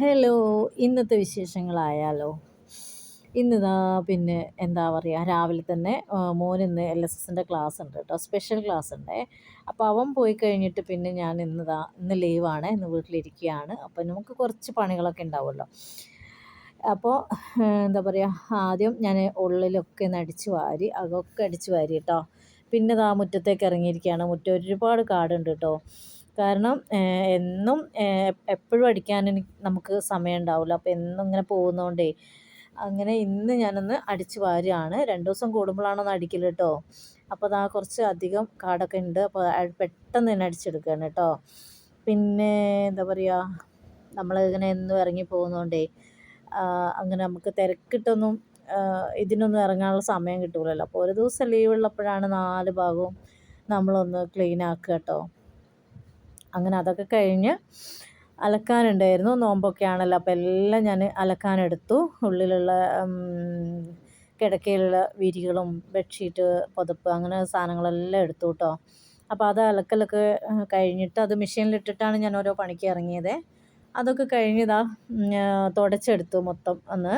Hello, ഇന്നത്തെ വിശേഷങ്ങളായാലോ? ഇന്നിതാ പിന്നെ എന്താ പറയുക, രാവിലെ തന്നെ മോനിന്ന് LSSൻ്റെ ക്ലാസ് ഉണ്ട് കേട്ടോ, സ്പെഷ്യൽ ക്ലാസ് ഉണ്ടേ. അപ്പോൾ അവൻ പോയി കഴിഞ്ഞിട്ട് പിന്നെ ഞാൻ ഇന്ന് ലീവാണ്, ഇന്ന് വീട്ടിലിരിക്കുകയാണ്. അപ്പോൾ നമുക്ക് കുറച്ച് പണികളൊക്കെ ഉണ്ടാവുമല്ലോ. അപ്പോൾ എന്താ പറയുക, ആദ്യം ഞാൻ ഉള്ളിലൊക്കെ ഒന്ന് അടിച്ച് വാരി, അകമൊക്കെ അടിച്ച് വാരി കേട്ടോ. പിന്നെ ഇതാ മുറ്റത്തേക്ക് ഇറങ്ങിയിരിക്കുകയാണ്. മുറ്റം ഒരുപാട് കാടുണ്ട് കേട്ടോ. കാരണം എന്നും എപ്പോഴും അടിക്കാൻ നമുക്ക് സമയം ഉണ്ടാവില്ല. അപ്പോൾ എന്നും ഇങ്ങനെ പോകുന്നതുകൊണ്ടേ അങ്ങനെ ഇന്ന് ഞാനൊന്ന് അടിച്ച് വാരുകയാണ്. 2 ദിവസം കൂടുമ്പോഴാണൊന്ന് അടിക്കൽ കേട്ടോ. അപ്പോൾ അതാ കുറച്ച് അധികം കാടൊക്കെ ഉണ്ട്. അപ്പോൾ പെട്ടെന്ന് തന്നെ അടിച്ചെടുക്കുകയാണ് കേട്ടോ. പിന്നെ എന്താ പറയുക, നമ്മളിങ്ങനെ എന്നും ഇറങ്ങി പോകുന്നതുകൊണ്ടേ അങ്ങനെ നമുക്ക് തിരക്കിട്ടൊന്നും ഇതിനൊന്നും ഇറങ്ങാനുള്ള സമയം കിട്ടൂലല്ലോ. അപ്പോൾ ഒരു ദിവസം ലീവുള്ളപ്പോഴാണ് 4 ഭാഗവും നമ്മളൊന്ന് ക്ലീൻ ആക്കുക കേട്ടോ. അങ്ങനെ അതൊക്കെ കഴിഞ്ഞ് അലക്കാനുണ്ടായിരുന്നു. നോമ്പൊക്കെ ആണല്ലോ, അപ്പോൾ എല്ലാം ഞാൻ അലക്കാനെടുത്തു. ഉള്ളിലുള്ള കിടക്കയിലുള്ള വിരികളും ബെഡ്ഷീറ്റ്, പുതപ്പ് അങ്ങനെ സാധനങ്ങളെല്ലാം എടുത്തു കേട്ടോ. അപ്പോൾ അത് അലക്കലൊക്കെ കഴിഞ്ഞിട്ട് അത് മെഷീനിലിട്ടിട്ടാണ് ഞാൻ ഓരോ പണിക്ക് ഇറങ്ങിയത്. അതൊക്കെ കഴിഞ്ഞിതാ തുടച്ചെടുത്തു മൊത്തം ഒന്ന്.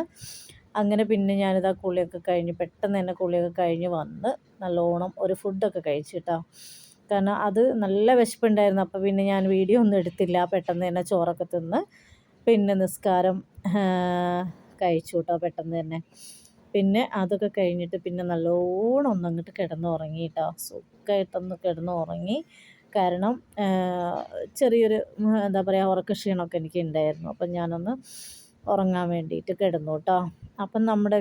അങ്ങനെ പിന്നെ ഞാനിതാ കുളിയൊക്കെ കഴിഞ്ഞ് പെട്ടെന്ന് തന്നെ കുളിയൊക്കെ കഴിഞ്ഞ് വന്ന് നല്ലോണം ഒരു ഫുഡൊക്കെ കഴിച്ചു കേട്ടോ. കാരണം അത് നല്ല വിശപ്പുണ്ടായിരുന്നു. അപ്പോൾ പിന്നെ ഞാൻ വീഡിയോ ഒന്നും എടുത്തില്ല. പെട്ടെന്ന് തന്നെ ചോറൊക്കെ തിന്ന് പിന്നെ നിസ്കാരം കഴിച്ചു കേട്ടോ പെട്ടെന്ന് തന്നെ. പിന്നെ അതൊക്കെ കഴിഞ്ഞിട്ട് പിന്നെ നല്ലോണം ഒന്നങ്ങോട്ട് കിടന്നുറങ്ങി കേട്ടോ. സുഖമായിട്ടൊന്ന് കിടന്നുറങ്ങി. കാരണം ചെറിയൊരു എന്താ പറയുക, ഉറക്കക്ഷീണമൊക്കെ എനിക്ക് ഉണ്ടായിരുന്നു. അപ്പം ഞാനൊന്ന് ഉറങ്ങാൻ വേണ്ടിയിട്ട് കിടന്നു കേട്ടോ. അപ്പം നമ്മുടെ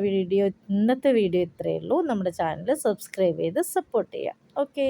ഇന്നത്തെ വീഡിയോ ഇത്രയേ ഉള്ളൂ. നമ്മുടെ ചാനൽ സബ്സ്ക്രൈബ് ചെയ്ത് സപ്പോർട്ട് ചെയ്യാം. ഓക്കേ.